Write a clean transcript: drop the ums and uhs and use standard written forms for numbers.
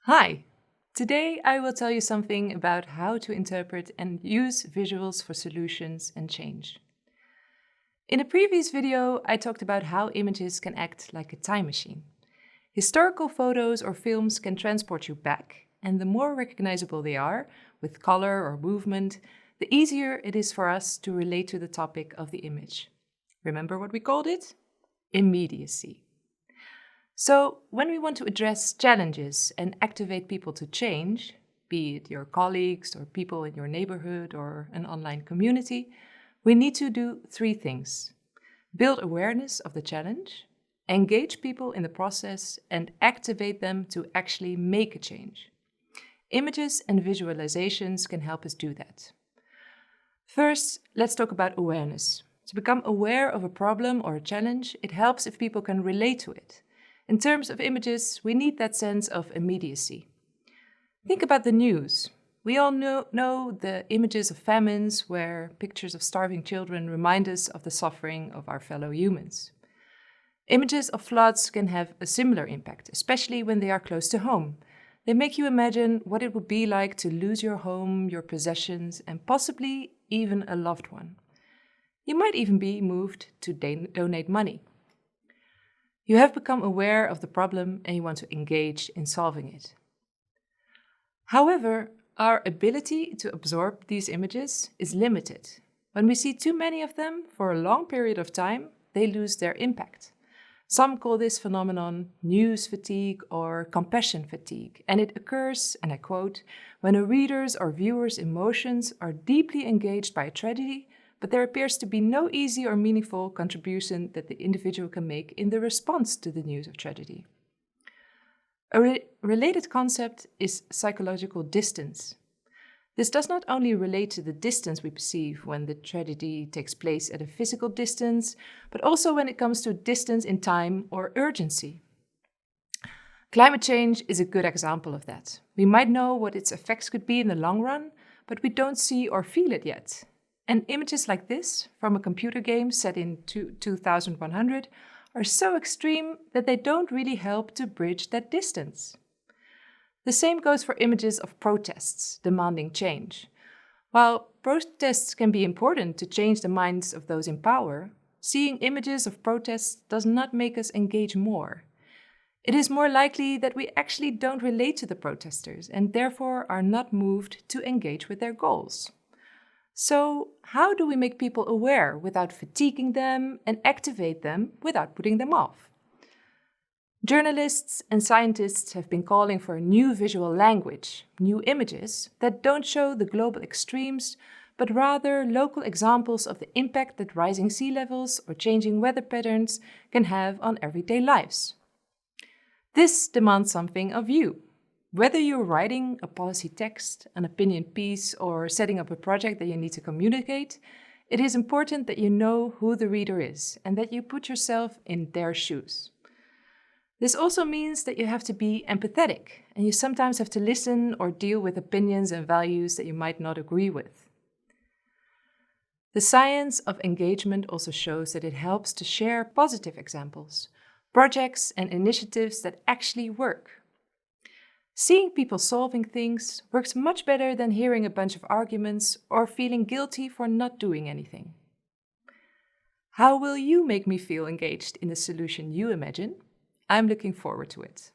Hi! Today I will tell you something about how to interpret and use visuals for solutions and change. In a previous video, I talked about how images can act like a time machine. Historical photos or films can transport you back, and the more recognizable they are, with color or movement, the easier it is for us to relate to the topic of the image. Remember what we called it? Immediacy. So, when we want to address challenges and activate people to change, be it your colleagues or people in your neighborhood or an online community, we need to do three things: build awareness of the challenge, engage people in the process, and activate them to actually make a change. Images and visualizations can help us do that. First, let's talk about awareness. To become aware of a problem or a challenge, it helps if people can relate to it. In terms of images, we need that sense of immediacy. Think about the news. We all know the images of famines where pictures of starving children remind us of the suffering of our fellow humans. Images of floods can have a similar impact, especially when they are close to home. They make you imagine what it would be like to lose your home, your possessions, and possibly even a loved one. You might even be moved to donate money. You have become aware of the problem and you want to engage in solving it. However, our ability to absorb these images is limited. When we see too many of them for a long period of time, they lose their impact. Some call this phenomenon news fatigue or compassion fatigue, and it occurs, and I quote, when a reader's or viewer's emotions are deeply engaged by a tragedy, but there appears to be no easy or meaningful contribution that the individual can make in the response to the news of tragedy. A related concept is psychological distance. This does not only relate to the distance we perceive when the tragedy takes place at a physical distance, but also when it comes to distance in time or urgency. Climate change is a good example of that. We might know what its effects could be in the long run, but we don't see or feel it yet. And images like this, from a computer game set in 2100, are so extreme that they don't really help to bridge that distance. The same goes for images of protests demanding change. While protests can be important to change the minds of those in power, seeing images of protests does not make us engage more. It is more likely that we actually don't relate to the protesters and therefore are not moved to engage with their goals. So, how do we make people aware without fatiguing them and activate them without putting them off? Journalists and scientists have been calling for a new visual language, new images that don't show the global extremes, but rather local examples of the impact that rising sea levels or changing weather patterns can have on everyday lives. This demands something of you. Whether you're writing a policy text, an opinion piece, or setting up a project that you need to communicate, it is important that you know who the reader is and that you put yourself in their shoes. This also means that you have to be empathetic, and you sometimes have to listen or deal with opinions and values that you might not agree with. The science of engagement also shows that it helps to share positive examples, projects and initiatives that actually work. Seeing people solving things works much better than hearing a bunch of arguments or feeling guilty for not doing anything. How will you make me feel engaged in the solution you imagine? I'm looking forward to it.